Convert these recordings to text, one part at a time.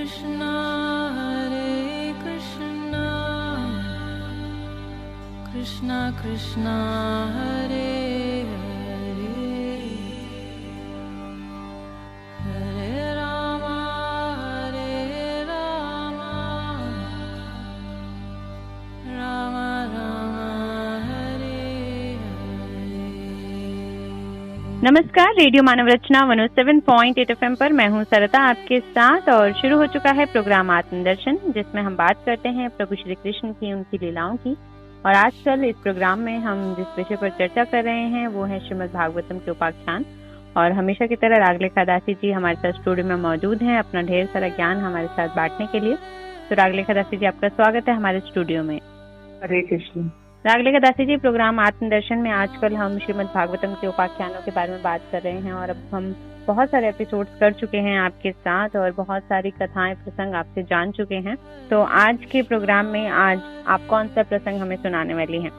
Krishna Krishna Krishna Hare Hare Hare Rama Rama Rama Hare Hare। नमस्कार, radio मानव रचना 107.8 FM पर मैं हूं सरिता आपके साथ और शुरू हो चुका है प्रोग्राम आत्मदर्शन, जिसमें हम बात करते हैं प्रभु श्री कृष्ण की, उनकी लीलाओं की। और आजकल इस प्रोग्राम में हम जिस विषय पर चर्चा कर रहे हैं वो है श्रीमद् भागवतम के उपाख्यान। और हमेशा की तरह रागलेखा दासी जी हमारे साथ स्टूडियो में मौजूद हैं अपना ढेर सारा ज्ञान हमारे साथ बांटने के लिए। तो रागलेखा दासी जी, आपका स्वागत है हमारे स्टूडियो में। हरे कृष्ण। रागलेखा दासी जी, प्रोग्राम आत्मदर्शन में आजकल हम श्रीमद् भागवतम के उपाख्यानों के बारे में बात कर रहे हैं और अब हम बहुत सारे एपिसोड्स कर चुके हैं आपके साथ और बहुत सारी कथाएं प्रसंग आपसे जान चुके हैं। तो आज के प्रोग्राम में आज आप कौन सा प्रसंग हमें सुनाने वाली हैं?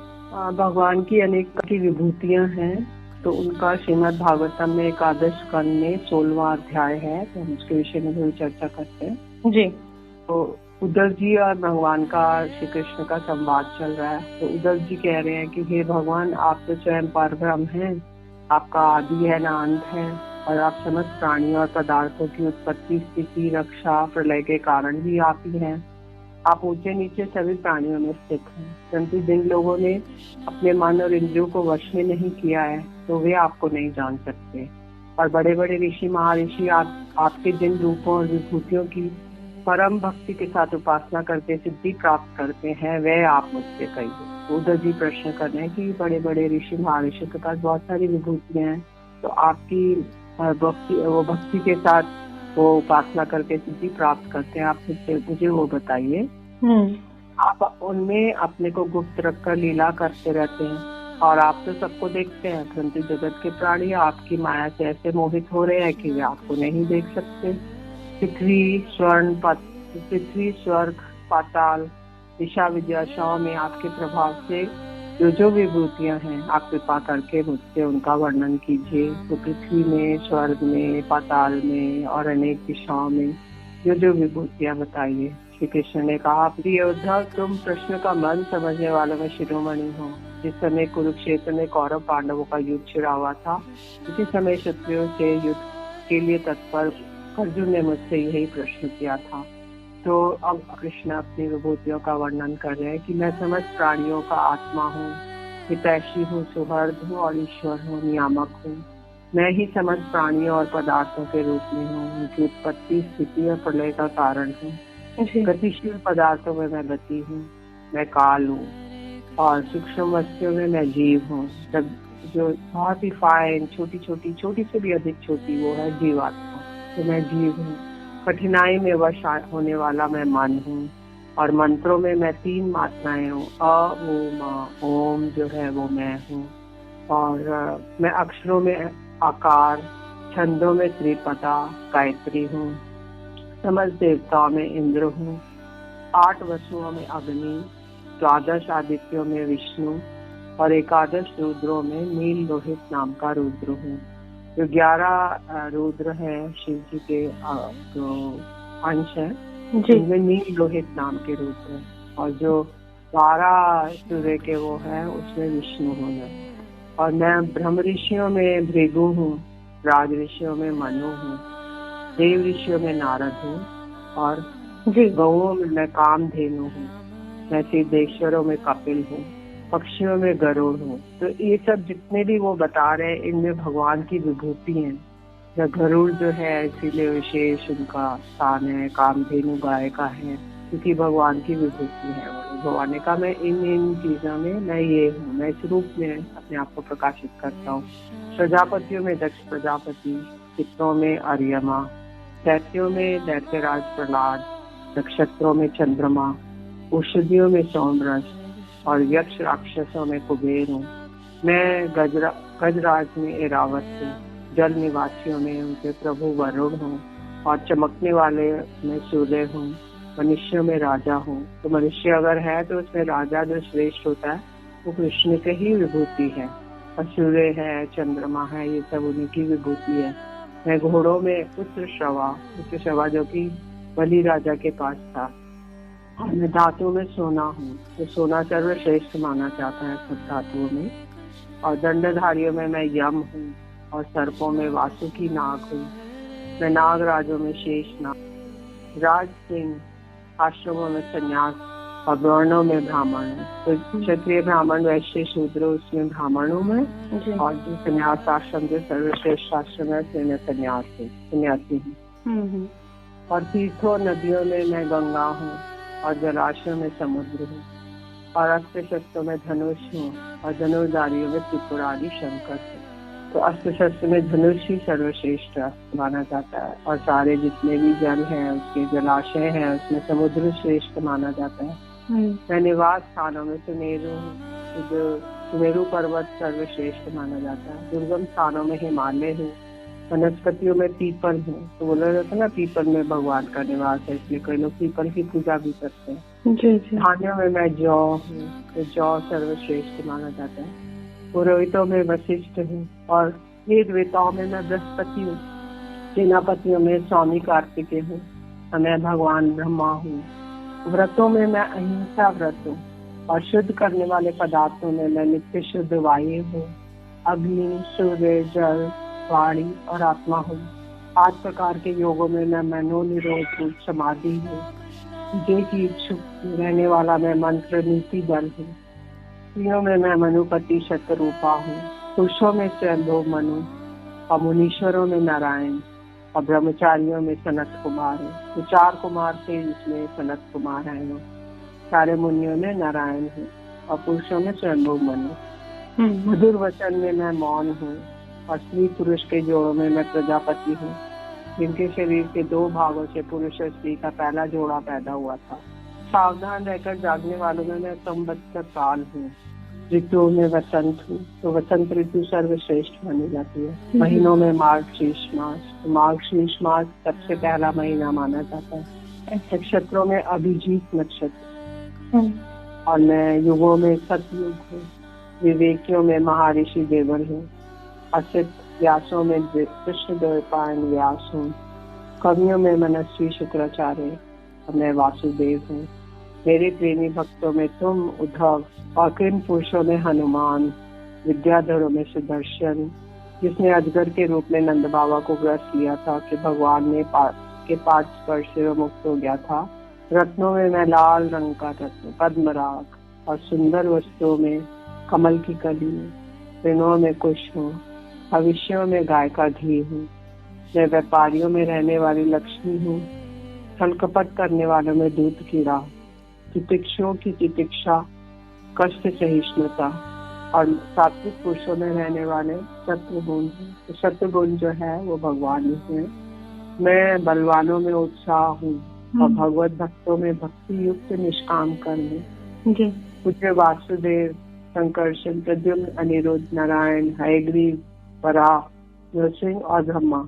भगवान की अनेक की विभूतियां हैं, तो उनका श्रीमद् भागवतम में एकादश स्कंद में 16वां अध्याय है, तो हम उसके विषय में थोड़ी चर्चा करते हैं जी। तो उद्धव जी और भगवान का श्री कृष्ण का संवाद चल रहा है। तो उद्धव जी कह रहे हैं कि हे भगवान, आप तो स्वयं परब्रह्म हैं, आपका आदि है ना अंत है, और आप समस्त प्राणियों और पदार्थों की उत्पत्ति, स्थिति, रक्षा, प्रलय के कारण भी आप ही हैं। आप ऊंचे नीचे सभी प्राणियों में स्थित हैं, परंतु जिन लोगों ने अपने मन और इंद्रियों को वश में नहीं किया है तो वे आपको नहीं जान सकते। और बड़े बड़े ऋषि महर्षि आपके जिन रूपों और विभूतियों की परम भक्ति के साथ उपासना करके सिद्धि प्राप्त करते हैं, वह आप मुझसे कहिए। उद्धव जी प्रश्न कर रहे हैं कि बड़े बड़े ऋषि महर्षि के पास बहुत सारी विभूतियां हैं, तो आपकी भक्ति के साथ वो उपासना करके सिद्धि प्राप्त करते हैं, आप मुझे वो बताइए। आप उनमें अपने को गुप्त रखकर लीला करते रहते हैं और आप तो सबको देखते हैं, परंतु जगत के प्राणी आपकी माया से ऐसे मोहित हो रहे हैं कि वे आपको नहीं देख सकते। पृथ्वी स्वर्ग पाताल दिशा विद्याशाओं में आपके प्रभाव से जो विभूतियां हैं, आप कृपा करके मुझसे उनका वर्णन कीजिए। तो पृथ्वी में, स्वर्ग में, पाताल में और अनेक दिशाओं में जो विभूतियां बताइए। श्री कृष्ण ने कहा, प्रिय उद्धव, तुम प्रश्न का मन समझने वालों में शिरोमणि हो। जिस समय कुरुक्षेत्र में कौरव पांडवों का युद्ध छिड़ा हुआ था, उसी समय क्षत्रियों से युद्ध के लिए तत्पर अर्जुन ने मुझसे यही प्रश्न किया था। तो अब कृष्ण अपनी विभूतियों का वर्णन कर रहे हैं कि मैं समस्त प्राणियों का आत्मा हूँ, हितैषी हूँ, सुहृद हूँ और ईश्वर हूँ, नियामक हूँ। मैं ही समस्त प्राणियों और पदार्थों के रूप में हूँ, उनकी उत्पत्ति, स्थिति और प्रलय का कारण हूँ। गतिशील पदार्थों में मैं गति हूँ, मैं काल हूँ, और सूक्ष्म वस्तुओं में मैं जीव हूँ। जब जो बहुत ही फाइन, छोटी से भी अधिक छोटी, वो है जीवात्मा, तो मैं जीव हूँ। कठिनाई में वश होने वाला मैं मन हूँ, और मंत्रों में मैं 3 मात्राएं हूँ, अ, उ, ओम जो है वो मैं हूँ। और मैं अक्षरों में आकार, छंदों में त्रिपदा गायत्री हूँ, समस्त देवताओं में इंद्र हूँ, 8 वसुओं में अग्नि, 12 आदित्यों में विष्णु और 11 रुद्रों में नील लोहित नाम का रुद्र हूँ। जो 11 रुद्र है शिव जी के जो अंश है, उनमें नील लोहित नाम के रुद्र है, और जो 12 सूर्य के वो है उसमें विष्णु है। और मैं ब्रह्म ऋषियों में भृगु हूँ, राज ऋषियों में मनु हूँ, देव ऋषियों में नारद हूँ, और गौओं में मैं कामधेनु हूँ, मैं सिद्धेश्वरों में कपिल हूँ, पक्षियों में गरुड़ हूँ। तो ये सब जितने भी वो बता रहे हैं, इनमें भगवान की विभूति है। गरुड़ जो है इसीलिए विशेष उनका स्थान है, कामधेनु गाय का है, क्योंकि भगवान की विभूति है। भगवान ने कहा, मैं इन चीजों में मैं ये हूँ, मैं इस रूप में अपने आप को प्रकाशित करता हूँ। प्रजापतियों में दक्ष प्रजापति, पितरों में अर्यमा, दैत्यों में दैत्यराज प्रहलाद, नक्षत्रों में चंद्रमा, औषधियों में सोमरस और यक्ष राक्षसों में कुबेर हूँ। मैं गजराज में ऐरावत हूँ, जल निवासियों में उनके प्रभु वरुण हूँ, और चमकने वाले में सूर्य हूँ, मनुष्यों में राजा हूँ। तो मनुष्य अगर है तो उसमें राजा जो श्रेष्ठ होता है वो कृष्ण के ही विभूति है, और सूर्य है, चंद्रमा है, ये सब उन्हीं की विभूति है। मैं घोड़ों में उत्तर श्रवा जो कि बलि राजा के पास था। और मैं धातुओं में सोना हूँ, तो सोना सर्वश्रेष्ठ माना जाता है सब धातुओं में। और दंडधारियों में मैं यम हूँ, और सर्पों में वासुकी नाग हूँ। मैं नागराजों में शेष नाग, राज सिंह आश्रमों में संन्यास, और वर्णों में ब्राह्मण हूँ। तो क्षत्रिय ब्राह्मण वैश्य शूद्र उसमें ब्राह्मण हूँ मैं, और जो संन्यास आश्रम जो सर्वश्रेष्ठ आश्रम है उसमें मैं सन्यासी हूँ। और तीर्थों नदियों में मैं गंगा हूँ, और जलाशयों में समुद्र हूँ। और अस्त्र शस्त्रों में धनुष हूँ, और धनुर्धारियों में त्रिपुरारी शंकर हूँ। तो अस्त्र शस्त्र में धनुष ही सर्वश्रेष्ठ माना जाता है, और सारे जितने भी जल हैं उसके जलाशय हैं उसमें समुद्र श्रेष्ठ माना जाता है। मैं निवास स्थानों में सुमेरु हूँ, जो सुमेरु पर्वत सर्वश्रेष्ठ माना जाता है। दुर्गम स्थानों में हिमालय हूँ। वनस्पतियों में पीपल हूँ, तो बोला जाता है ना पीपल में भगवान का निवास है, इसलिए कई लोग पीपल की पूजा भी करते हैं। धान्यों में मैं जौ हूँ, तो जौ सर्वश्रेष्ठ माना जाता है। पुरोहितों में वशिष्ठ हूँ, और वेद वेताओं में मैं बृहस्पति हूँ। सेनापतियों में स्वामी कार्तिकेय हूँ, मैं भगवान ब्रह्मा हूँ। व्रतों में मैं अहिंसा व्रत हूँ, और शुद्ध करने वाले पदार्थों में मैं नित्य शुद्ध वायु हूँ, अग्नि, सूर्य, जल, वाणी और आत्मा हूँ। 8 प्रकार के योगों में मैं मनोनिरोध हूँ, समाधि हूँ। विजय की इच्छुक रहने वाला मैं मंत्र नीति बल हूँ। स्त्रियों में मैं मनुपति शतरूपा हूँ। पुरुषों में स्वयंभू मनु, और मुनीश्वरों में नारायण, और ब्रह्मचारियों में सनत कुमार है। तो 4 कुमार थे जिसमें सनत कुमार है। वो सारे मुनियों में नारायण है, और पुरुषों में स्वयंभू मनु। मधुर वचन में मैं मौन हूँ, और स्त्री पुरुष के जोड़ों में मैं प्रजापति हूँ, जिनके शरीर के 2 भागों से पुरुष और स्त्री का पहला जोड़ा पैदा हुआ था। सावधान रहकर जागने वालों में मैं संवत्सर काल हूँ। ऋतुओं में वसंत हूँ, तो वसंत ऋतु सर्वश्रेष्ठ मानी जाती है। महीनों में मार्गशीर्ष मास, तो मार्गशीर्ष मास सबसे पहला महीना माना जाता है। नक्षत्रों में अभिजीत नक्षत्र, और मैं युगों में सतयुग हूँ। विवेकियों में महर्षि देवल हूँ। असित व्यासों में कृष्ण द्वैपायन व्यास हूँ। कवियों में मनस्वी शुक्राचार्य, और मैं वासुदेव हूँ। मेरे प्रेमी भक्तों में तुम उद्धव, और किन पुरुषों में हनुमान। विद्याधरों में सुदर्शन, जिसने अजगर के रूप में नंद बाबा को ग्रस्त किया था कि भगवान ने के 5 स्पर्श से मुक्त हो गया था। रत्नों में मैं लाल रंग का रत्न पद्मराग, और सुंदर वस्तुओं में कमल की कली। ऋणों में कुश हूँ, भविष्यों में गाय का घी हूँ। मैं व्यापारियों में रहने वाली लक्ष्मी हूँ। छल कपट करने वालों में दूध कीड़ा। तितिक्षुओं की तितिक्षा, कष्ट सहिष्णुता, और सात्विक पुरुषों में रहने वाले शत्रुगुण हैं। तो शत्रुगुण जो है वो भगवान ही है। मैं बलवानों में उत्साह हूँ, और भगवत भक्तों में भक्ति युक्त निष्काम कर्म। पूज्य वासुदेव, संकर्षण, प्रद्युम्न, अनिरुद्ध, नारायण, हयग्रीव, वराह, नरसिंह और ब्रह्मा।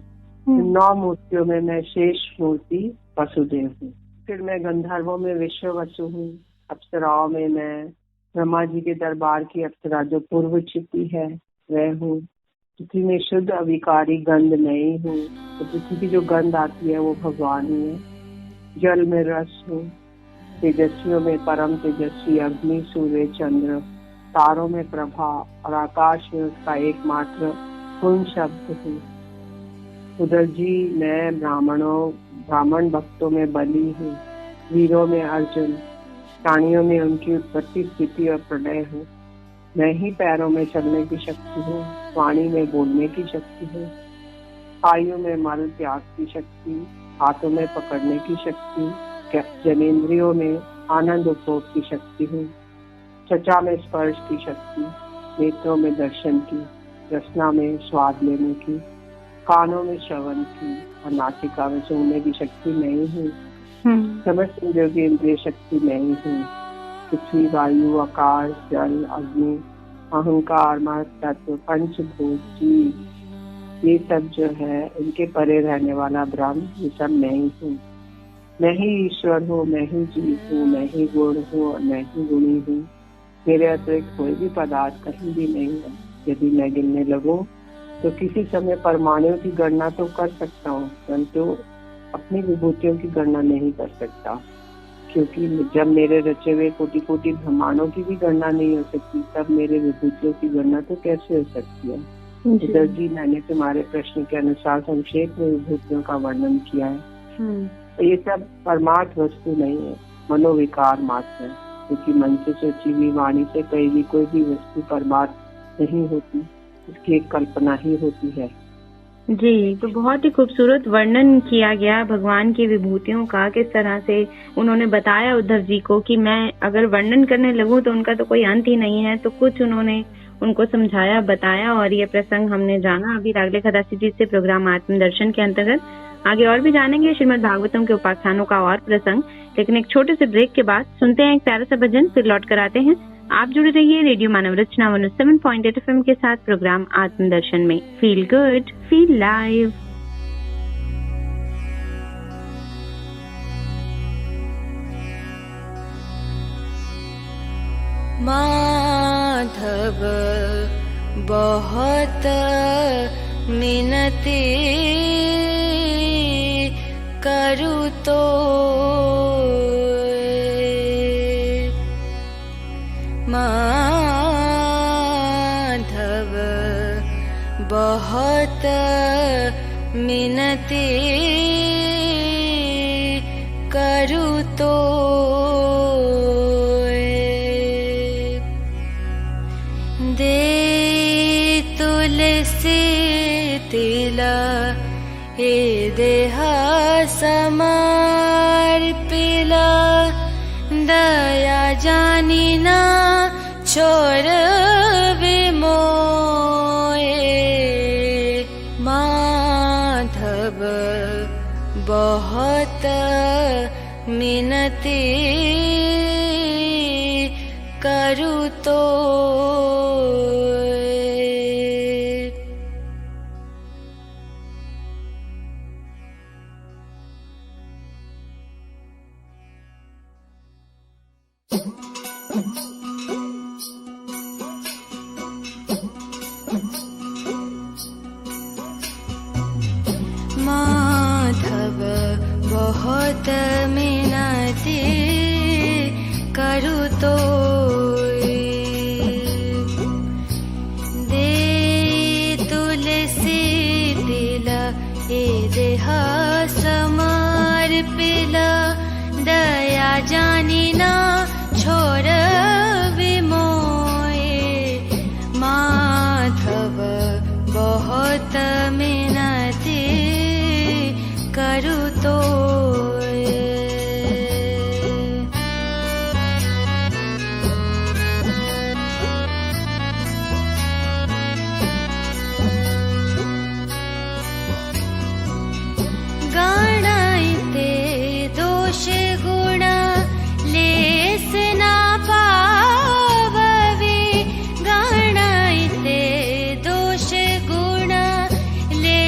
9 मूर्तियों में मैं शेष मूर्ति वसुदेव हूँ। फिर मैं गंधर्वों में विश्व वसु हूँ। अप्सराओं में मैं ब्रह्मा जी के दरबार की अप्सरा जो पूर्व चिति है वह हूँ। पृथ्वी में शुद्ध अविकारी गंध नहीं हूँ, तो पृथ्वी की जो गंध आती है वो भगवान ही है। जल में रस हूँ। तेजस्वियों में परम तेजस्वी अग्नि, सूर्य, चंद्र। तारों में प्रभा, और आकाश में उसका एकमात्र पूर्ण शब्द हूँ। उधर जी मैं ब्राह्मण भक्तों में बलि हूँ। वीरों में अर्जुन, प्राणियों में उनकी उत्पत्ति, स्थिति और प्रलय हूँ। मैं ही पैरों में चलने की शक्ति हूँ। वाणी में बोलने की शक्ति हूँ। आयु में मल त्याग की शक्ति, हाथों में पकड़ने की शक्ति, जनेंद्रियों में आनंद उपभोग की शक्ति हूँ। चचा में स्पर्श की शक्ति, नेत्रों में दर्शन की, रसना में स्वाद लेने की, कानों में श्रवण की, और नासिका में सूंघने की शक्ति नहीं हूँ। समस्त इंद्रियों की इंद्रिय शक्ति नहीं हूँ। पृथ्वी, वायु, आकाश, जल, अग्नि, अहंकार, महत्त्व, पंचभूत, जीव, ये सब जो है इनके परे रहने वाला ब्रह्म, ये सब मैं ही हूँ। मैं ही ईश्वर हूँ, मैं ही जीव हूँ, मैं ही गुण हूँ और मैं ही गुणी हूँ। मेरे अतिरिक्त कोई भी पदार्थ कहीं भी नहीं है। यदि मैं गिनने लगूं तो किसी समय परमाणुओं की गणना तो कर सकता हूँ, परंतु अपनी विभूतियों की गणना नहीं कर सकता, क्योंकि जब मेरे रचे हुए कोटि कोटि ब्रह्मांडों की भी गणना नहीं हो सकती, तब मेरे विभूतियों की गणना तो कैसे हो सकती है। इधर जी मैंने तुम्हारे प्रश्न के अनुसार संक्षेप में विभूतियों का वर्णन किया है। तो ये सब परमार्थ वस्तु नहीं है, मनोविकार मात्र है, क्योंकि मन से सोची हुई वाणी से कही भी कोई भी वस्तु परमार्थ नहीं होती, इसकी एक कल्पना ही होती है। जी, तो बहुत ही खूबसूरत वर्णन किया गया भगवान की विभूतियों का। किस तरह से उन्होंने बताया उद्धव जी को कि मैं अगर वर्णन करने लगूं तो उनका तो कोई अंत ही नहीं है। तो कुछ उन्होंने उनको समझाया, बताया, और ये प्रसंग हमने जाना अभी रागले खदासी जी से प्रोग्राम आत्मदर्शन के अंतर्गत। आगे और भी जानेंगे श्रीमद् भागवतम के उपाख्यानों का और प्रसंग, लेकिन एक छोटे से ब्रेक के बाद सुनते हैं एक प्यारा सा भजन, फिर लौट कर आते हैं। आप जुड़े रहिए रेडियो मानव रचना 107.8 FM के साथ प्रोग्राम आत्मदर्शन में। Feel good, feel live. Madhav बहुत मिनती करू तो माधव बहुत मिनती करू तो दे तुलसी तिला हे देहा समर्पिला दया जानिना छोर विमोए माधव बहुत मिनती करू तो माधव बहुत मिनती करू तो दे तुलसी तिला हे देहा समर्पिला दया जानिना छोर विमोए माधव बहुत मिनती करू तो गणाइते दोष गुण लेस ना पाववे गणाइते दोष गुण ले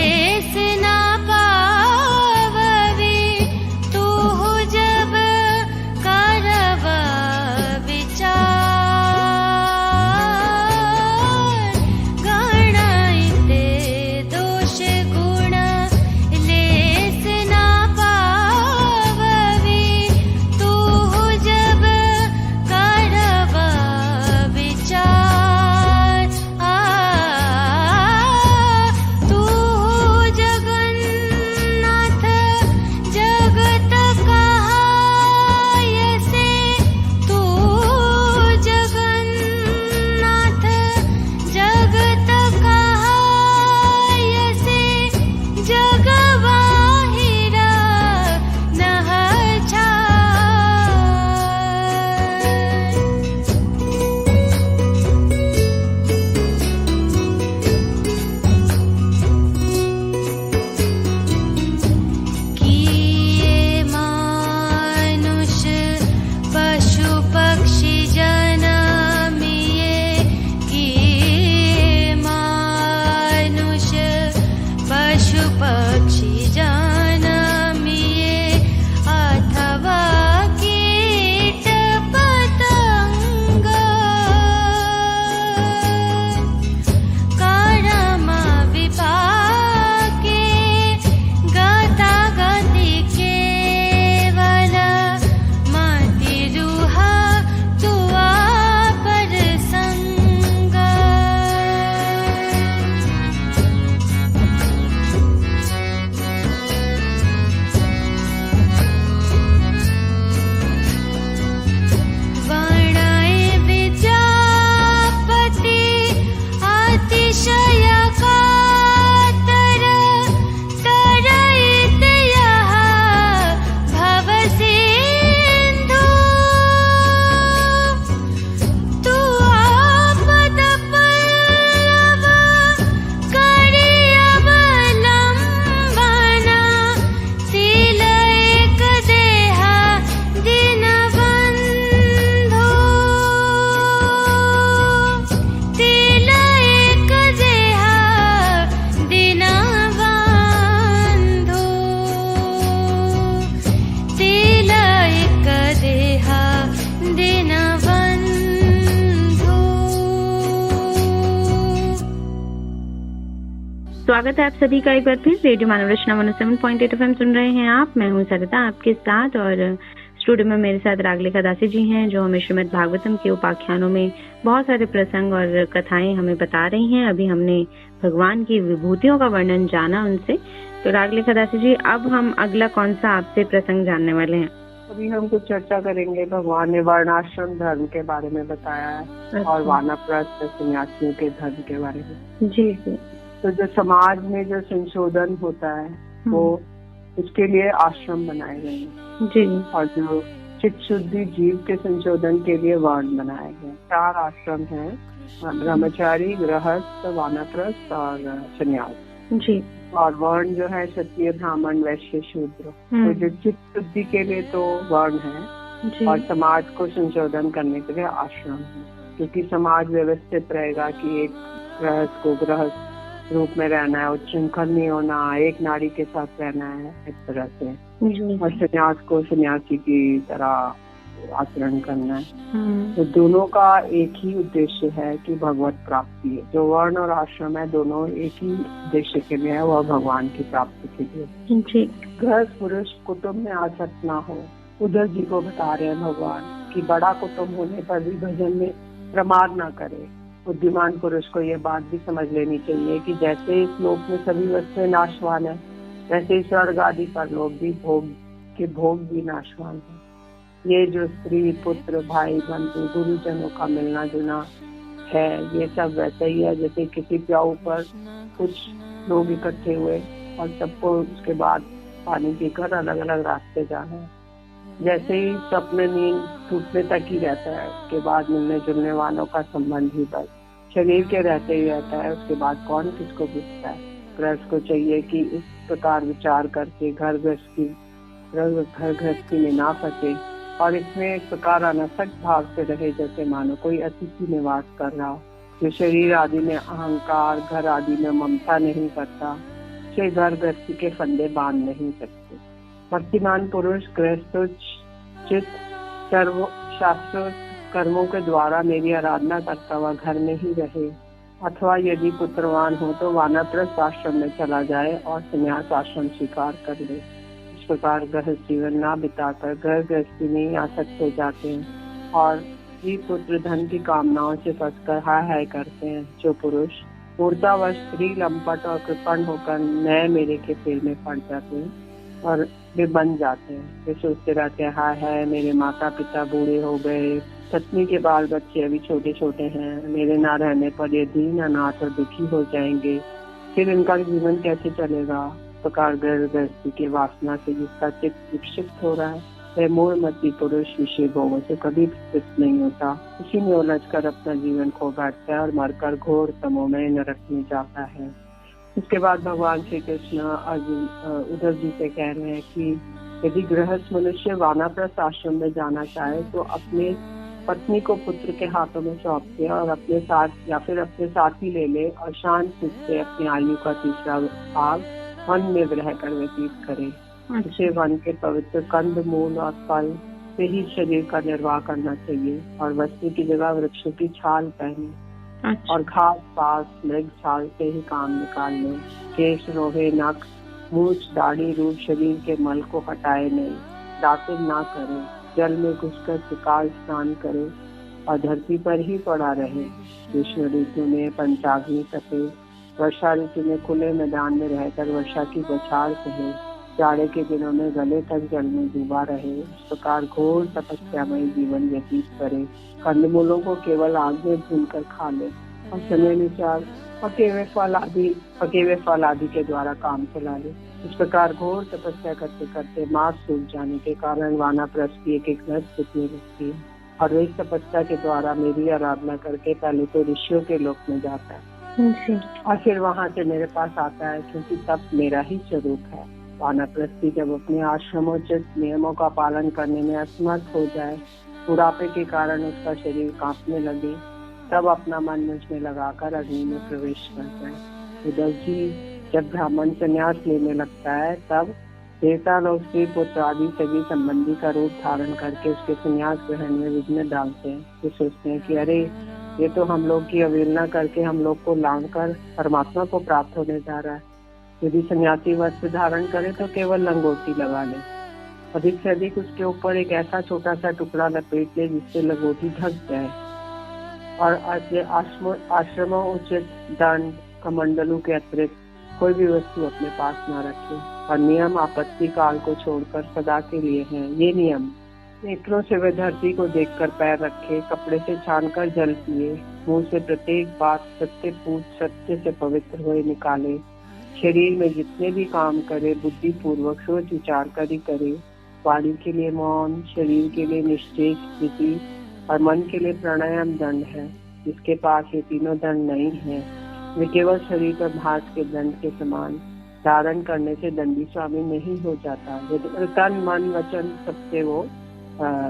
स्वागत है आप सभी का एक बार फिर रेडियो मानव रचना 107.8 FM सुन रहे हैं आप। मैं हूं सरिता आपके साथ और स्टूडियो में मेरे साथ रागलेखा दासी जी हैं जो हमें श्रीमद् भागवतम के उपाख्यानों में बहुत सारे प्रसंग और कथाएं हमें बता रही हैं। अभी हमने भगवान की विभूतियों का वर्णन जाना उनसे। तो रागलेखा दासी जी, अब हम अगला कौन सा आपसे प्रसंग जानने वाले हैं? अभी हम कुछ चर्चा करेंगे। भगवान ने वर्णाश्रम धर्म के बारे में बताया है और वानप्रस्थ सन्यासियों के धर्म के बारे में। जी जी। तो जो समाज में जो संशोधन होता है वो उसके लिए आश्रम बनाए गए हैं जी। और जो चित्त शुद्धि जीव के संशोधन के लिए वर्ण बनाए गए। 4 आश्रम हैं, ब्रह्मचारी, गृहस्थ, वानप्रस्थ और सन्यास जी। और वर्ण जो है क्षत्रिय, ब्राह्मण, वैश्य, शूद्र। तो जो चित्त शुद्धि के लिए तो वर्ण है जी। और समाज को संशोधन करने के लिए आश्रम है, क्योंकि समाज व्यवस्थित रहेगा कि एक गृहस्थ को गृहस्थ रूप में रहना है, उच्छृंखल नहीं होना, एक नारी के साथ रहना है, इस तरह से। और सन्यास को सन्यासी की तरह आचरण करना है। तो दोनों का एक ही उद्देश्य है कि भगवत प्राप्ति है। जो वर्ण और आश्रम है दोनों एक ही उद्देश्य के लिए है, वह भगवान की प्राप्ति के लिए। गृहस्थ पुरुष कुटुंब में आसक्त ना हो। उद्धव जी को बता रहे हैं भगवान कि बड़ा कुटुंब होने पर भी भजन में प्रमाद ना करे। बुद्धिमान पुरुष को ये बात भी समझ लेनी चाहिए कि जैसे इस लोक में सभी वस्तुएं नाशवान है, वैसे ही स्वर्ग आदि पर लोग भी भोग भी नाशवान है। ये जो स्त्री, पुत्र, भाई, बंधु, गुरुजनों का मिलना जुलना है, ये सब वैसे ही है जैसे किसी प्याऊ पर कुछ लोग इकट्ठे हुए और सबको उसके बाद पानी पीकर अलग अलग रास्ते जाना है। जैसे ही स्वप्न नींद टूटने तक ही रहता है, उसके बाद मिलने जुलने वालों का संबंध ही बस शरीर के रहते ही रहता है। उसके बाद कौन किसको पूछता है। गृहस्थ को चाहिए कि इस प्रकार विचार करके घर गृहस्थी में ना फंसे और इसमें इस प्रकार अनासक्त भाव से रहे जैसे मानो कोई अतिथि निवास कर रहा हो। जो शरीर आदि में अहंकार, घर आदि में ममता नहीं करता, से घर गृहस्थी के फंदे बांध नहीं सकते। भक्तिमान पुरुष गृहस्थोचित सर्व शास्त्र कर्मों के द्वारा मेरी आराधना करता हुआ घर में ही रहे, अथवा यदि पुत्रवान हो तो वानप्रस्थ आश्रम में चला जाए और संन्यास आश्रम स्वीकार कर ले। इस प्रकार गृहस्थ जीवन ना बिताकर घर गृहस्थी में ही आसक्त हो जाते हैं और स्त्री, पुत्र, धन की कामनाओं से फंसकर हाय हाय करते हैं। जो पुरुष मूर्तावश स्त्री, लंपट और कृपण होकर नए मेरे के फेर में पड़ जाते हैं और वे बन जाते हैं। वे सोचते रहते हैं हाय हाय मेरे माता पिता बूढ़े हो गए, पत्नी के बाल बच्चे अभी छोटे छोटे हैं, मेरे ना रहने पर ये दीन, अनाथ और दुखी हो जाएंगे, फिर इनका जीवन कैसे चलेगा। प्रकार गृहस्थी के वासना से जिसका चित्त विक्षिप्त हो रहा है, वह मूढ़मती पुरुष विषय भोगों से कभी तृप्त नहीं होता। इसी में उलझकर अपना जीवन खो बैठता है और मरकर घोर तमोमय नरक में जाता है। इसके बाद भगवान श्री कृष्ण उद्धव जी से कह रहे हैं कि यदि गृहस्थ मनुष्य वानप्रस्थ आश्रम में जाना चाहे तो अपने पत्नी को पुत्र के हाथों में सौंप दे और अपने साथ या फिर अपने साथ ही ले ले और शांत चित्त से अपनी आयु का तीसरा भाग वन में रहकर व्यतीत करे। इसे वन के पवित्र कंद, मूल और फल से ही शरीर का निर्वाह करना चाहिए और वस्तु की जगह वृक्षों की छाल पहने और घास पास मृग छाल से ही काम निकाल ले। केश, रोहे, नख, मूछ, दाढ़ी, रूप, शरीर के मल को हटाए नहीं, दातुन ना करे, जल में घुसकर त्रिकाल स्नान करे और धरती पर ही पड़ा रहे। ग्रीष्म ऋतु में पंचाग्नि तपे, वर्षा ऋतु में खुले मैदान में रहकर वर्षा की बौछार सहे, जाड़े के दिनों में गले तक जल में डूबा रहे। इस प्रकार घोर तपस्यामय जीवन व्यतीत करे। कंदमूलों को केवल आग में भूनकर खा ले और समय अनुसार पके हुए फल आदि के द्वारा काम चला ले। इस प्रकार घोर तपस्या करते करते मांस सूख जाने के कारण वानप्रस्थ की एक नस दिखने लगती है और इस तपस्या के द्वारा मेरी आराधना करके पहले तो ऋषियों के लोक में जाता है और फिर वहाँ से मेरे पास आता है, क्योंकि तप मेरा ही स्वरूप है। वानप्रस्थी जब अपने आश्रमोचित नियमों का पालन करने में असमर्थ हो जाए, बुढ़ापे के कारण उसका शरीर कांपने लगे, तब अपना मन मुझ में लगाकर अग्नि में प्रवेश करता है। उद्धव जी जब ब्राह्मण संन्यास लेने लगता है तब देवता लोग स्त्री, पुत्र आदि सभी संबंधी का रूप धारण करके उसके संन्यास ग्रहण में विघ्न डालते हैं। वे सोचते हैं कि अरे ये तो हम लोग की अवहेलना करके हम लोग को लांग कर परमात्मा को प्राप्त होने जा रहा है। यदि सन्यासी वस्त्र धारण करे तो केवल लंगोटी लगा ले, अधिक से अधिक उसके ऊपर एक ऐसा छोटा सा टुकड़ा लपेट ले जिससे लंगोटी ढक जाए, और आश्रमों उचित दंड कमंडलों के अतिरिक्त कोई भी वस्तु अपने पास न रखे। और नियम आपत्ति काल को छोड़कर सदा के लिए हैं। ये नियम: नेत्रों से वे धरती को देखकर पैर रखे, कपड़े से छानकर जल पिए, मुंह से प्रत्येक बात सत्य पूछ सत्य से पवित्र हुए निकाले, शरीर में जितने भी काम करे बुद्धि पूर्वक सोच विचार कर ही करे, वाणी के लिए मौन, शरीर के लिए निश्चेष स्थिति और मन के लिए प्राणायाम दंड है। जिसके पास ये तीनों दंड नहीं है वे केवल शरीर पर भास के दंड के समान धारण करने से दंडी स्वामी नहीं हो जाता। यदि तन मन वचन सबसे वो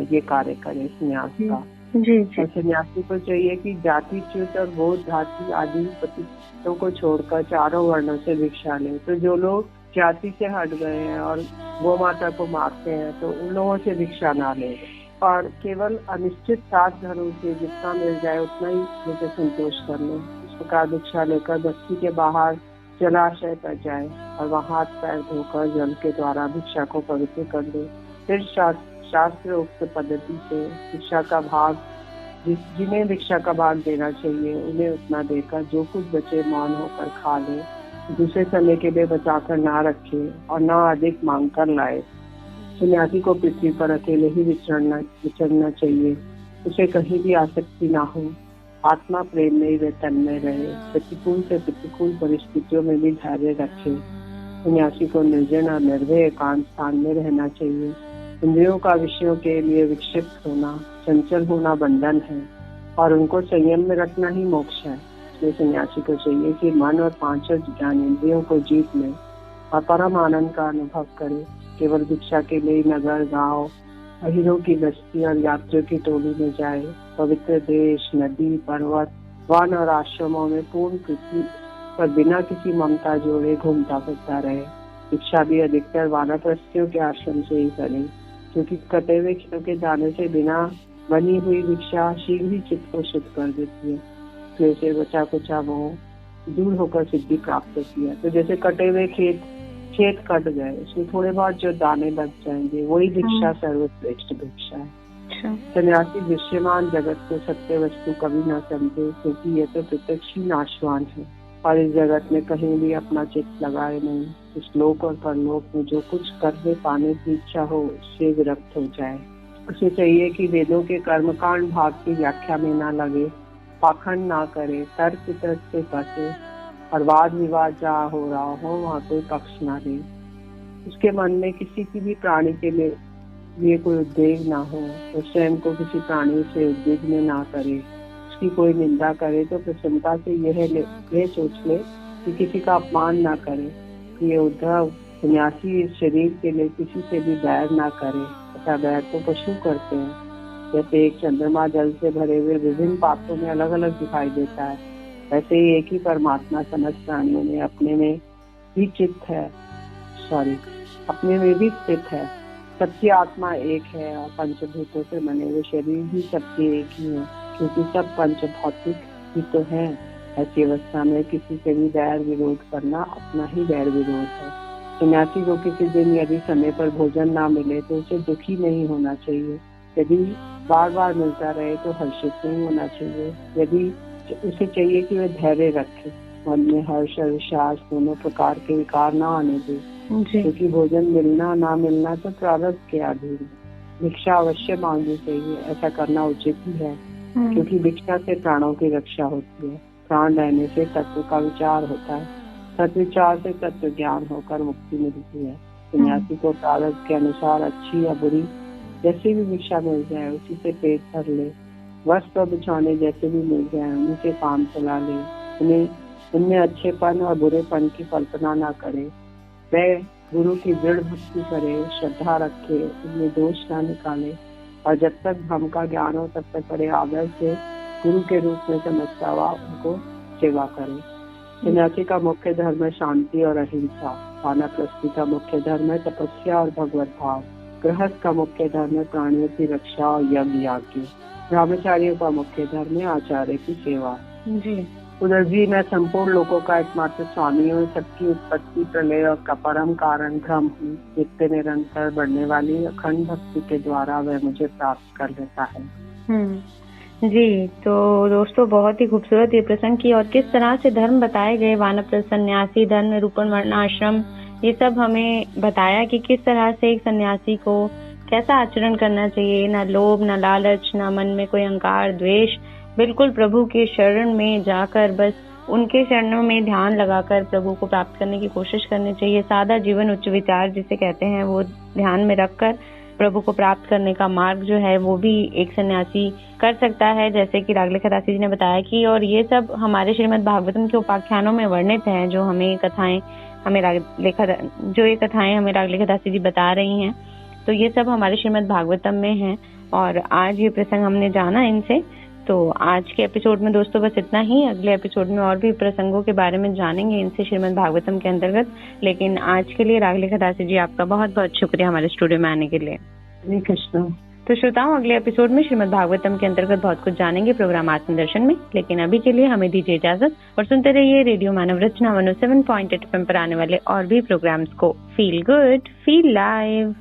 ये कार्य करे संन्यास का। और सन्यासी को चाहिए कि जाति च्युत और बोध धातु आदि प्रतिष्ठों को छोड़कर चारों वर्णों से भिक्षा ले। तो जो लोग जाति से हट गए हैं और गौ माता को मारते हैं तो उन लोगों से भिक्षा ना ले, और केवल अनिश्चित 7 घरों से जितना मिल जाए उतना ही लेकर संतोष कर ले। इस प्रकार भिक्षा लेकर बस्ती के बाहर जलाशय पर जाए और वहाँ हाथ पैर धोकर जल के द्वारा भिक्षा को पवित्र कर ले। फिर शास्त्र उक्त पद्धति से भिक्षा का भाग जिन्हें भिक्षा का भाग देना चाहिए उन्हें उतना देकर जो कुछ बचे मौन होकर खा ले, दूसरे समय के लिए बचाकर ना रखे और ना अधिक मांग कर लाए। सन्यासी को पृथ्वी पर अकेले ही विचरना चाहिए, उसे कहीं भी आसक्ति ना हो, आत्मा प्रेम में वे तन्मय रहे, प्रतिकूल से प्रतिकूल परिस्थितियों में भी धैर्य रखे। सन्यासी को निर्जन और निर्भय एकांत स्थान में रहना चाहिए। इंद्रियों का विषयों के लिए विक्षिप्त होना, चंचल होना बंधन है और उनको संयम में रखना ही मोक्ष है। इसलिए सन्यासी को चाहिए कि मन और 5 ज्ञानेंद्रियों को जीत ले और परम आनंद का अनुभव करे। केवल भिक्षा के लिए नगर गांव अहिरों की बस्ती और यात्रियों की टोली में जाए, पवित्र देश नदी पर्वत वन और आश्रमों में पूर्ण पृथ्वी पर बिना किसी ममता जोड़े घूमता फिरता रहे। भिक्षा भी अधिकतर वानप्रस्थियों के आश्रम से ही करे, क्योंकि कटे हुए खिलों के जाने से बिना बनी हुई भिक्षा शीघ्र ही चित्त को शुद्ध कर देती है। फिर से बचा कुचा मोह दूर होकर सिद्धि प्राप्त होती है। तो जैसे कटे हुए खेत कट गए, उसमें थोड़े बहुत जो दाने बच जाएंगे वही भिक्षा सर्वश्रेष्ठ भिक्षा है। सन्यासी दृश्यमान जगत को सत्य वस्तु कभी ना समझे, क्योंकि ये तो प्रत्यक्ष ही नाशवान है और इस जगत में कहीं भी अपना चित्त लगाए नहीं। इस लोक और परलोक में जो कुछ करने पाने की इच्छा हो उससे विरक्त हो जाए। उसे चाहिए कि वेदों के कर्मकांड भाग की व्याख्या में ना लगे, पाखंड ना करे, तर्क वितर्क से बचे और वाद विवाद जहाँ हो रहा हो वहाँ कोई पक्ष ना ले। उसके मन में किसी की भी प्राणी के लिए कोई उद्वेग ना हो, तो स्वयं को किसी प्राणी से उद्विग्न ना करे। उसकी कोई निंदा करे तो प्रसन्नता से यह सोच ले कि किसी का अपमान ना करे। ये उद्धव सन्यासी इस शरीर के लिए किसी से भी बैर ना करे, ऐसा बैर तो पशु करते हैं। जैसे एक चंद्रमा जल से भरे हुए विभिन्न पात्रों में अलग अलग दिखाई देता है, वैसे ही एक ही परमात्मा समस्त प्राणियों में अपने में भी स्थित है। सबकी आत्मा एक है और पंचभूतों से बने हुए शरीर भी सबके एक ही है, क्योंकि सब पंच भौतिक ही तो है। ऐसी अवस्था में किसी से भी बैर विरोध करना अपना ही बैर विरोध है। सन्यासी को किसी दिन यदि समय पर भोजन ना मिले तो उसे दुखी नहीं होना चाहिए। यदि बार बार मिलता रहे तो हर्षित नहीं होना चाहिए। यदि उसे चाहिए कि वह धैर्य रखे, मन में हर्ष और विश्वास दोनों प्रकार के विकार ना आने दे, क्योंकि भोजन मिलना ना मिलना तो प्रारब्ध के अधीन है। भिक्षा अवश्य मांगनी चाहिए, ऐसा करना उचित ही है, क्योंकि भिक्षा से प्राणों की रक्षा होती है। प्राण रहने से तत्व का विचार होता है, तत्व विचार से तत्व ज्ञान होकर मुक्ति मिलती है। सन्यासी को प्रारब्ध के अनुसार अच्छी या बुरी जैसी भी भिक्षा मिल जाए उसी से पेट भर ले। वस्त्र बिछाने जैसे भी मिल जाए उन्हीं से काम चला ले। उनमें अच्छेपन और बुरेपन की कल्पना ना करे। वह गुरु की दृढ़ भक्ति करे, श्रद्धा रखे, उनमें दोष ना निकाले और जब तक धर्म का ज्ञान हो तब तक बड़े आदर से गुरु के रूप में समझता हुआ उनको सेवा करे। सन्यासी का मुख्य धर्म है शांति और अहिंसा। वानप्रस्थी का मुख्य धर्म है तपस्या और भगवत भाव। गृहस्थ का मुख्य धर्म है प्राणियों की रक्षा और यज्ञ याज्ञ। ब्रह्मचारियों का मुख्य धर्म है आचार्य की सेवा। जी। उधर जी मैं संपूर्ण लोगों का एकमात्र स्वामी हूँ, सबकी उत्पत्ति प्रलय और का परम कारण ब्रह्म हूँ। नित्य निरंतर बढ़ने वाली अखंड भक्ति के द्वारा वह मुझे प्राप्त कर लेता है। जी, तो दोस्तों बहुत ही खूबसूरत ये प्रसंग की, और किस तरह से धर्म बताए गए, वानप्रस्थ सन्यासी धर्म, निरूपण वर्णाश्रम, ये सब हमें बताया कि किस तरह से एक सन्यासी को कैसा आचरण करना चाहिए, ना लोभ, ना लालच, ना मन में कोई अहंकार, द्वेष, बिल्कुल प्रभु के शरण में जाकर बस उनके चरणों में ध्यान लगाकर प्रभु को प्राप्त करने की कोशिश करनी चाहिए। सादा जीवन उच्च विचार जिसे कहते हैं वो ध्यान में रखकर प्रभु को प्राप्त करने का मार्ग जो है वो भी एक सन्यासी कर सकता है, जैसे कि रागलेखा दासी जी ने बताया कि, और ये सब हमारे श्रीमद् भागवतम के उपाख्यानों में वर्णित है, जो हमें कथाएं हमें रागलेखा दासी जी बता रही हैं, तो ये सब हमारे श्रीमद् भागवतम में है। और आज ये प्रसंग हमने जाना इनसे। तो आज के एपिसोड में दोस्तों बस इतना ही। अगले एपिसोड में और भी प्रसंगों के बारे में जानेंगे इनसे श्रीमद् भागवतम के अंतर्गत। लेकिन आज के लिए रागलेखा दासी जी आपका बहुत बहुत शुक्रिया हमारे स्टूडियो में आने के लिए। हरे कृष्ण। तो श्रोताओं, अगले एपिसोड में श्रीमद् भागवतम के अंतर्गत बहुत कुछ जानेंगे प्रोग्राम आत्मदर्शन में। लेकिन अभी के लिए हमें दीजिए इजाजत और सुनते रहिए रेडियो मानव रचना 107.8 FM पर आने वाले और भी प्रोग्राम्स को। Feel good, feel live.